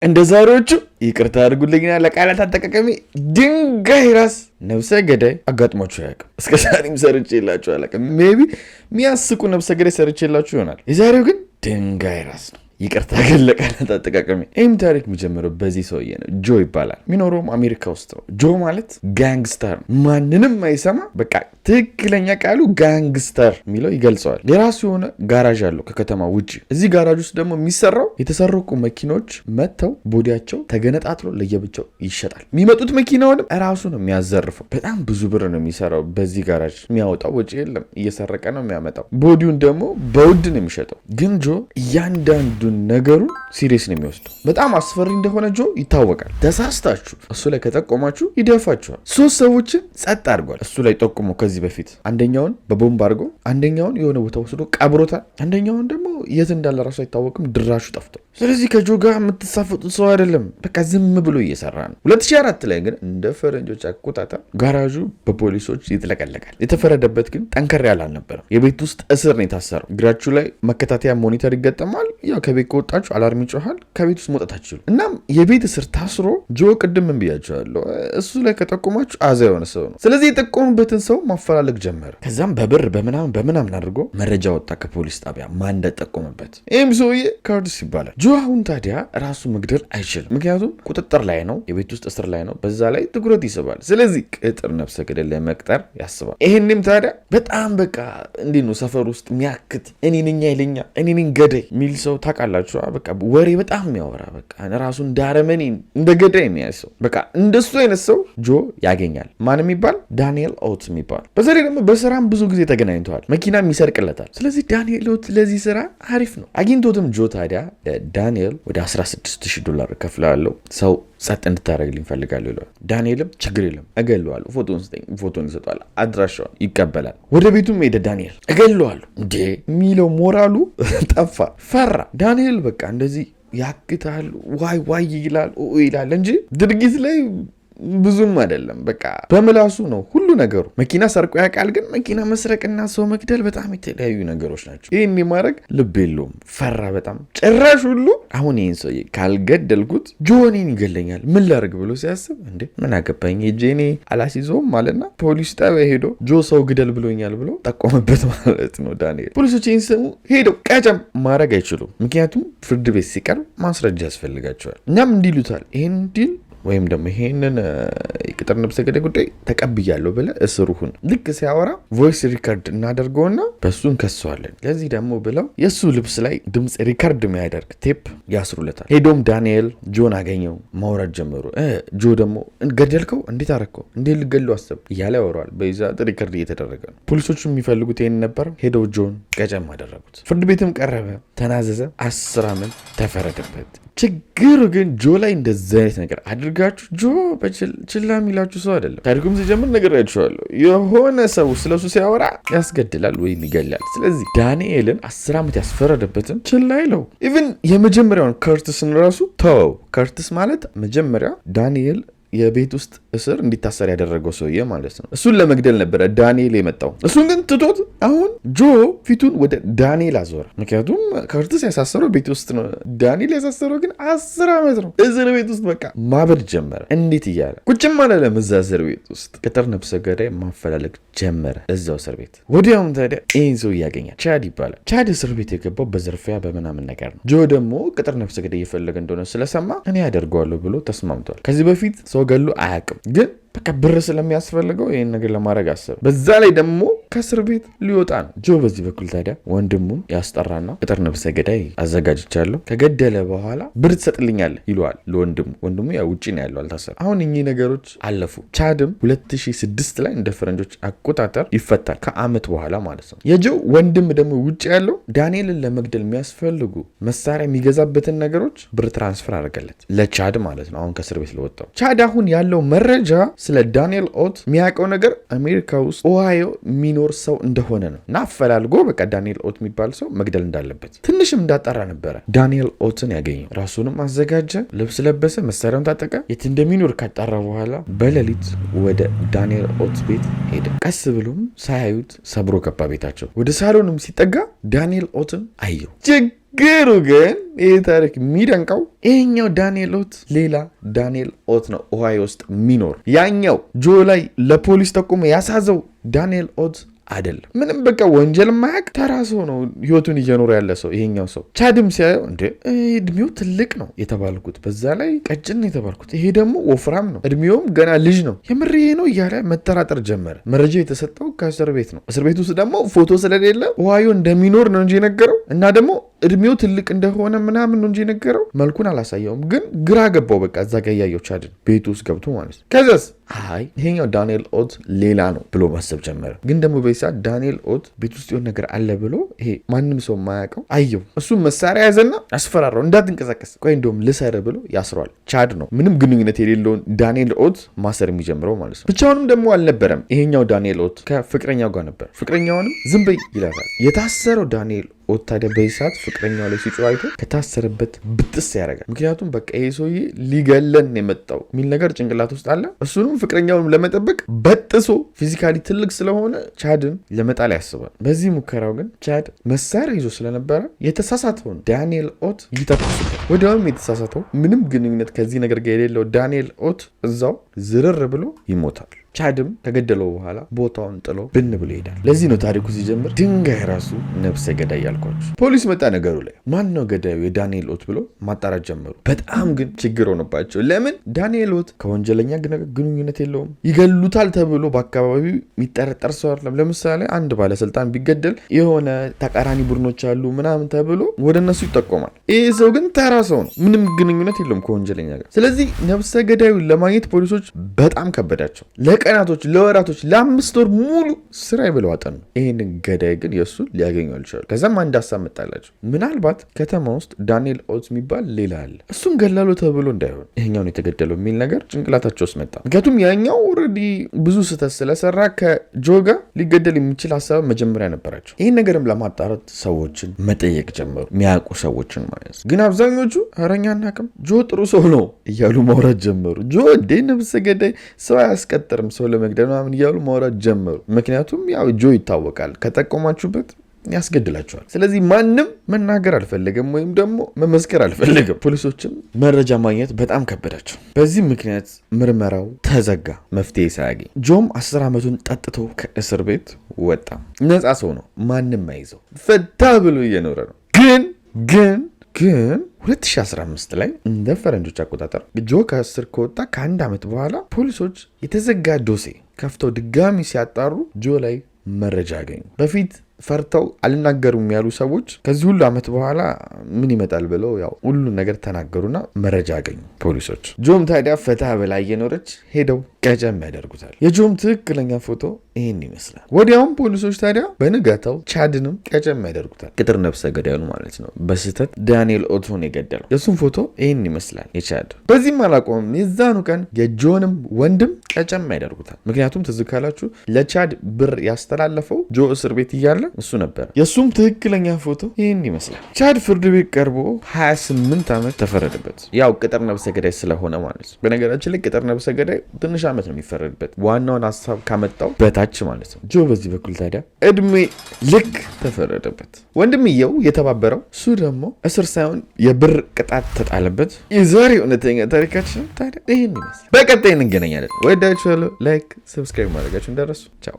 እንደ ዛሬዎቹ ይቅርታ አድርጉልኝና ለቃላት አጠቃቀሚ ድንጋይ ራስ ነብሰ ገዳይ አጋጥሟችሁ አያውቅም። እስከ ዛሬም ሰርቼላችሁ አላውቅም። ሜቢ የሚያስቁ ነብሰ ገዳይ ሰርቼላችሁ ይሆናል። የዛሬው ግን ድንጋይ ራስ ነው። ይቅርታ ግን ለቃላት አጠቃቀሚ። ይህም ታሪክ የሚጀምረው በዚህ ሰውዬ ነው። ጆ ይባላል። የሚኖረውም አሜሪካ ውስጥ ነው። ጆ ማለት ጋንግስተር ነው። ማንንም አይሰማ። በቃ ትክክለኛ ቃሉ ጋንግስተር የሚለው ይገልጸዋል። የራሱ የሆነ ጋራዥ አለው ከከተማ ውጭ። እዚህ ጋራዥ ውስጥ ደግሞ የሚሰራው የተሰረቁ መኪኖች መጥተው ቦዲያቸው ተገነጣጥሎ ለየብቻው ይሸጣል። የሚመጡት መኪናውንም እራሱ ነው የሚያዘርፈው። በጣም ብዙ ብር ነው የሚሰራው በዚህ ጋራዥ። የሚያወጣው ወጪ የለም። እየሰረቀ ነው የሚያመጣው። ቦዲውን ደግሞ በውድ ነው የሚሸጠው። ግን ጆ እያንዳንዱ ነገሩን ሲሪየስ ነው የሚወስደው። በጣም አስፈሪ እንደሆነ ጆ ይታወቃል። ተሳስታችሁ እሱ ላይ ከጠቆማችሁ ይደፋችኋል። 3 ሰዎችን ጸጥ አድርጓል። እሱ ላይ ጠቁሞ ከዚህ በፊት አንደኛውን በቦምብ አድርጎ አንደኛውን የሆነ ቦታ ወስዶ ቀብሮታል። አንደኛውን ደግሞ የት እንዳለ ራሱ አይታወቅም፣ ድራሹ ጠፍቷል። ስለዚህ ከጆ ጋር የምትሳፈጡት ሰው አይደለም። በቃ ዝም ብሎ እየሰራ ነው። 2004 ላይ ግን እንደ ፈረንጆች አቆጣጠር ጋራዡ በፖሊሶች ይጥለቀለቃል። የተፈረደበት ግን ጠንከር ያለ አልነበረም። የቤት ውስጥ እስር ነው የታሰረው። እግራችሁ ላይ መከታተያ ሞኒተር ይገጠማል። ያው ከቤት ከወጣችሁ አላርም ይጮሃል። ከቤት ውስጥ መውጣት አትችሉም። እናም የቤት እስር ታስሮ ጆ ቅድም ምን ብያቸዋለሁ፣ እሱ ላይ ከጠቆማችሁ አዛ የሆነ ሰው ነው። ስለዚህ የጠቆሙበትን ሰው ማፈላለግ ጀመረ። ከዛም በብር በምናምን አድርጎ መረጃ ወጣ ከፖሊስ ጣቢያ ማን እንደጠቆመበት። ይህም ሰውዬ ካርድስ ይባላል። ጆ አሁን ታዲያ ራሱ መግደል አይችልም። ምክንያቱም ቁጥጥር ላይ ነው፣ የቤት ውስጥ እስር ላይ ነው። በዛ ላይ ትኩረት ይስባል። ስለዚህ ቅጥር ነፍሰ ገዳይ ለመቅጠር ያስባል። ይህንም ታዲያ በጣም በቃ እንዲህ ነው ሰፈር ውስጥ የሚያክት እኔ ነኝ አይለኛ እኔ ነኝ ገዳይ የሚል ሰው ታውቃላችሁ። በቃ ወሬ በጣም የሚያወራ በቃ ራሱ እንደ አረመኔ እንደ ገዳይ የሚያይ ሰው በቃ እንደሱ አይነት ሰው ጆ ያገኛል። ማን የሚባል ዳንኤል ኦት የሚባል። በተለይ ደግሞ በስራም ብዙ ጊዜ ተገናኝተዋል። መኪናም ይሰርቅለታል። ስለዚህ ዳንኤል ኦት ለዚህ ስራ አሪፍ ነው። አግኝቶትም ጆ ታዲያ ዳንኤል ወደ $16,000 እከፍልሃለሁ ሰው ጸጥ እንድታደርግልኝ እፈልጋለሁ ይለዋል። ዳንኤልም ችግር የለም እገለዋለሁ፣ ፎቶን ስጠኝ፣ ፎቶን ይሰጠዋል፣ አድራሻውን ይቀበላል። ወደ ቤቱም ሄደ። ዳንኤል እገለዋለሁ እንዴ የሚለው ሞራሉ ጠፋ፣ ፈራ። ዳንኤል በቃ እንደዚህ ያግታል፣ ዋይ ይላል እንጂ ድርጊት ላይ ብዙም አይደለም። በቃ በምላሱ ነው ሁሉ ነገሩ። መኪና ሰርቆ ያውቃል፣ ግን መኪና መስረቅና ሰው መግደል በጣም የተለያዩ ነገሮች ናቸው። ይህን የማድረግ ልብ የለውም። ፈራ በጣም ጭራሽ ሁሉ አሁን ይህን ሰውዬ ካልገደልኩት ጆ እኔን ይገለኛል ምን ላድርግ ብሎ ሲያስብ እንዴ ምን አገባኝ ሄጄ እኔ አላሲዘውም ማለትና ፖሊስ ጣቢያ ሄዶ ጆ ሰው ግደል ብሎኛል ብሎ ጠቆመበት ማለት ነው ዳንኤል። ፖሊሶች ይህን ሰሙ ሄደው ቀጨም ማድረግ አይችሉም። ምክንያቱም ፍርድ ቤት ሲቀርብ ማስረጃ ያስፈልጋቸዋል። እኛም እንዲሉታል ይህን ዲል ወይም ደግሞ ይሄንን የቅጥር ነብሰ ገዳይ ጉዳይ ተቀብያለሁ ብለህ እስሩሁን ልክ ሲያወራ ቮይስ ሪከርድ እናደርገውና በሱ እንከሰዋለን። ለዚህ ደግሞ ብለው የእሱ ልብስ ላይ ድምፅ ሪከርድ የሚያደርግ ቴፕ ያስሩለታል። ሄዶም ዳንኤል ጆን አገኘው፣ ማውራት ጀመሩ። ጆ ደግሞ ገደልከው፣ እንዴት አረከው፣ እንዴት ልገለው አሰብ እያለ ያወራዋል። በዛ ሪከርድ እየተደረገ ነው። ፖሊሶቹ የሚፈልጉት ይሄን ነበር። ሄደው ጆን ቀጨም አደረጉት። ፍርድ ቤትም ቀረበ፣ ተናዘዘ፣ 10 ዓመት ተፈረደበት። ችግሩ ግን ጆ ላይ እንደዚህ አይነት ነገር አድርጋችሁ ጆ ችላ የሚላችሁ ሰው አይደለም። ታሪኩም ሲጀምር ነግሬያችኋለሁ። የሆነ ሰው ስለሱ ሲያወራ ያስገድላል ወይም ይገላል። ስለዚህ ዳንኤልን 10 ዓመት ያስፈረደበትን ችላ ይለው። ኢቭን የመጀመሪያውን ከርትስን ራሱ ተወው። ከርትስ ማለት መጀመሪያ ዳንኤል የቤት ውስጥ እስር እንዲታሰር ያደረገው ሰውዬ ማለት ነው። እሱን ለመግደል ነበረ ዳንኤል የመጣው። እሱን ግን ትቶት አሁን ጆ ፊቱን ወደ ዳንኤል አዞረ። ምክንያቱም ከርትስ ያሳሰረው ቤት ውስጥ ነው። ዳንኤል ያሳሰረው ግን 10 ዓመት ነው። እስር ቤት ውስጥ በቃ ማበድ ጀመረ። እንዴት እያለ ቁጭም አላለም እዛ እስር ቤት ውስጥ። ቅጥር ነብሰ ገዳይ ማፈላለግ ጀመረ እዛው እስር ቤት። ወዲያውም ታዲያ ይህን ሰው ያገኛል። ቻድ ይባላል። ቻድ እስር ቤት የገባው በዝርፊያ በምናምን ነገር ነው። ጆ ደግሞ ቅጥር ነብሰ ገዳይ እየፈለገ እንደሆነ ስለሰማ እኔ ያደርገዋለሁ ብሎ ተስማምቷል። ከዚህ በፊት ሰው ገሉ አያውቅም፣ ግን በቃ ብር ስለሚያስፈልገው ይህን ነገር ለማድረግ አሰበ። በዛ ላይ ደግሞ ከእስር ቤት ሊወጣ ነው። ጆ በዚህ በኩል ታዲያ ወንድሙን ያስጠራና ቅጥር ነብሰ ገዳይ አዘጋጅቻለሁ፣ ከገደለ በኋላ ብር ትሰጥልኛለህ ይለዋል ለወንድሙ። ወንድሙ ያ ውጭ ነው ያለው፣ አልታሰረ። አሁን እኚህ ነገሮች አለፉ። ቻድም 2006 ላይ እንደ ፈረንጆች አቆጣጠር ይፈታል፣ ከአመት በኋላ ማለት ነው። የጆ ወንድም ደግሞ ውጭ ያለው ዳንኤልን ለመግደል የሚያስፈልጉ መሳሪያ የሚገዛበትን ነገሮች ብር ትራንስፈር አድርገለት ለቻድ ማለት ነው። አሁን ከእስር ቤት ለወጣው ቻድ አሁን ያለው መረጃ ስለ ዳንኤል ኦት የሚያውቀው ነገር አሜሪካ ውስጥ ኦሃዮ የሚኖር ሰው እንደሆነ ነው እና አፈላልጎ በቃ ዳንኤል ኦት የሚባል ሰው መግደል እንዳለበት ትንሽም እንዳጠራ ነበረ ዳንኤል ኦትን ያገኘው። ራሱንም አዘጋጀ፣ ልብስ ለበሰ፣ መሳሪያውን ታጠቀ። የት እንደሚኖር ካጣራ በኋላ በሌሊት ወደ ዳንኤል ኦት ቤት ሄደ። ቀስ ብሎም ሳያዩት ሰብሮ ገባ ቤታቸው። ወደ ሳሎንም ሲጠጋ ዳንኤል ኦትን አየው። ችግሩ ግን ይህ ታሪክ የሚደንቀው ይሄኛው ዳንኤል ኦት ሌላ ዳንኤል ኦት ነው ኦሃዮ ውስጥ የሚኖር። ያኛው ጆ ላይ ለፖሊስ ጠቁሞ ያሳዘው ዳንኤል ኦት አይደለም። ምንም በቃ ወንጀል ማያቅ ተራ ሰው ነው ህይወቱን እየኖረ ያለ ሰው። ይሄኛው ሰው ቻድም ሲያየው እንዴ እድሜው ትልቅ ነው የተባልኩት፣ በዛ ላይ ቀጭን የተባልኩት፣ ይሄ ደግሞ ወፍራም ነው፣ እድሜውም ገና ልጅ ነው፣ የምር ይሄ ነው እያለ መጠራጠር ጀመረ። መረጃ የተሰጠው ከእስር ቤት ነው። እስር ቤት ውስጥ ደግሞ ፎቶ ስለሌለ ኦሃዮ እንደሚኖር ነው እንጂ የነገረው እና ደግሞ እድሜው ትልቅ እንደሆነ ምናምን ነው እንጂ ነገረው። መልኩን አላሳየውም። ግን ግራ ገባው። በቃ እዛ ጋ ያየው ቻድን ቤቱ ውስጥ ገብቶ ማለት ነው። ከዛስ አይ ይሄኛው ዳንኤል ኦት ሌላ ነው ብሎ ማሰብ ጀመረ። ግን ደግሞ በይሳ ዳንኤል ኦት ቤት ውስጥ የሆነ ነገር አለ ብሎ ይሄ ማንም ሰው ማያውቀው አየው። እሱም መሳሪያ ያዘና አስፈራራው፣ እንዳትንቀሳቀስ፣ ቆይ እንደውም ልሰር ብሎ ያስሯል። ቻድ ነው ምንም ግንኙነት የሌለውን ዳንኤል ኦት ማሰር የሚጀምረው ማለት ነው። ብቻውንም ደግሞ አልነበረም። ይሄኛው ዳንኤል ኦት ከፍቅረኛው ጋር ነበር። ፍቅረኛውንም ዝም በይ ይላታል። የታሰረው ዳንኤል ኦት ታዲያ በይሳት ፍቅረኛው ላይ ሲጮህ አይቶ ከታሰረበት ብጥስ ያደርጋል። ምክንያቱም በቃ ይሄ ሰውዬ ሊገለን የመጣው የሚል ነገር ጭንቅላት ውስጥ አለ። እሱንም ፍቅረኛውን ለመጠበቅ በጥሶ ፊዚካሊ ትልቅ ስለሆነ ቻድን ለመጣል ያስባል። በዚህ ሙከራው ግን ቻድ መሳሪያ ይዞ ስለነበረ የተሳሳተውን ዳንኤል ኦት ይተኩስበት። ወዲያውም የተሳሳተው ምንም ግንኙነት ከዚህ ነገር ጋር የሌለው ዳንኤል ኦት እዛው ዝርር ብሎ ይሞታል። ቻድም ከገደለው በኋላ ቦታውን ጥሎ ብን ብሎ ይሄዳል። ለዚህ ነው ታሪኩ ሲጀምር ድንጋይ ራሱ ነፍሰ ገዳይ ያልኳችሁ። ፖሊስ መጣ ነገሩ ላይ። ማን ነው ገዳዩ የዳንኤል ኦት ብሎ ማጣራት ጀመሩ። በጣም ግን ችግር ሆነባቸው። ለምን ዳንኤል ኦት ከወንጀለኛ ግንኙነት የለውም። ይገሉታል ተብሎ በአካባቢው የሚጠረጠር ሰው አይደለም። ለምሳሌ አንድ ባለስልጣን ቢገደል የሆነ ተቃራኒ ቡድኖች አሉ ምናምን ተብሎ ወደ እነሱ ይጠቆማል። ይህ ሰው ግን ተራ ሰው ነው፣ ምንም ግንኙነት የለውም ከወንጀለኛ ጋር። ስለዚህ ነፍሰ ገዳዩን ለማግኘት ፖሊሶች በጣም ከበዳቸው። ለቀናቶች፣ ለወራቶች፣ ለ5 ወር ሙሉ ስራ ብለው አጠኑ። ይህንን ገዳይ ግን የእሱ ሊያገኙ አልቻሉ። ከዛም አንድ ሀሳብ መጣላቸው። ምናልባት ከተማ ውስጥ ዳንኤል ኦት የሚባል ሌላ አለ፣ እሱም ገላሉ ተብሎ እንዳይሆን ይሄኛው ነው የተገደለው የሚል ነገር ጭንቅላታቸው ውስጥ መጣ። ምክንያቱም ያኛው ኦልሬዲ ብዙ ስህተት ስለሰራ ከጆ ጋር ሊገደል የሚችል ሀሳብ መጀመሪያ ነበራቸው። ይህን ነገርም ለማጣራት ሰዎችን መጠየቅ ጀመሩ፣ የሚያውቁ ሰዎችን ማለት ነው። ግን አብዛኞቹ አረኛ አናውቅም፣ ጆ ጥሩ ሰው ነው እያሉ ማውራት ጀመሩ። ጆ እንዴ ነፍሰ ገዳይ ሰው አያስቀጥርም ሰው ለመግደል ምናምን እያሉ ማውራት ጀመሩ። ምክንያቱም ያው ጆ ይታወቃል፣ ከጠቆማችሁበት ያስገድላቸዋል። ስለዚህ ማንም መናገር አልፈለገም ወይም ደግሞ መመስከር አልፈለገም። ፖሊሶችም መረጃ ማግኘት በጣም ከበዳቸው። በዚህ ምክንያት ምርመራው ተዘጋ፣ መፍትሄ ሳያገኝ። ጆም 10 ዓመቱን ጠጥቶ ከእስር ቤት ወጣ። ነፃ ሰው ነው፣ ማንም አይዘው፣ ፈታ ብሎ እየኖረ ነው። ግን 2015 ላይ እንደ ፈረንጆች አቆጣጠር ጆ ከእስር ከወጣ ከ1 ዓመት በኋላ ፖሊሶች የተዘጋ ዶሴ ከፍተው ድጋሚ ሲያጣሩ ጆ ላይ መረጃ አገኙ። በፊት ፈርተው አልናገሩም ያሉ ሰዎች ከዚህ ሁሉ ዓመት በኋላ ምን ይመጣል ብለው ያው ሁሉን ነገር ተናገሩና መረጃ አገኙ ፖሊሶች። ጆም ታዲያ ፈታ ብላ እየኖረች ሄደው ቀጨም ያደርጉታል። የጆም ትክክለኛ ፎቶ ይህን ይመስላል። ወዲያውም ፖሊሶች ታዲያ በንጋታው ቻድንም ቀጨም ያደርጉታል። ቅጥር ነፍሰ ገዳዩን ማለት ነው። በስህተት ዳንኤል ኦትን የገደለው የሱም ፎቶ ይህን ይመስላል የቻድ። በዚህም አላቆምም። የዛኑ ቀን የጆንም ወንድም ቀጨም ያደርጉታል። ምክንያቱም ትዝ ካላችሁ ለቻድ ብር ያስተላለፈው ጆ እስር ቤት እያለ እሱ ነበር። የሱም ትክክለኛ ፎቶ ይህን ይመስላል። ቻድ ፍርድ ቤት ቀርቦ 28 ዓመት ተፈረደበት። ያው ቅጥር ነፍሰ ገዳይ ስለሆነ ማለት ነው። በነገራችን ላይ ቅጥር ነፍሰ ገዳይ ትንሽ ዓመት ነው የሚፈረድበት፣ ዋናውን ሀሳብ ካመጣው በታች ማለት ነው። ጆ በዚህ በኩል ታዲያ እድሜ ልክ ተፈረደበት። ወንድምየው የተባበረው እሱ ደግሞ እስር ሳይሆን የብር ቅጣት ተጣለበት። የዛሬ እውነተኛ ታሪካችን ታዲያ ይህን ይመስላል። በቀጣይ እንገናኛለን። ወዳችኋለሁ። ላይክ፣ ሰብስክራይብ ማድረጋችሁ እንዳትረሱ። ቻው።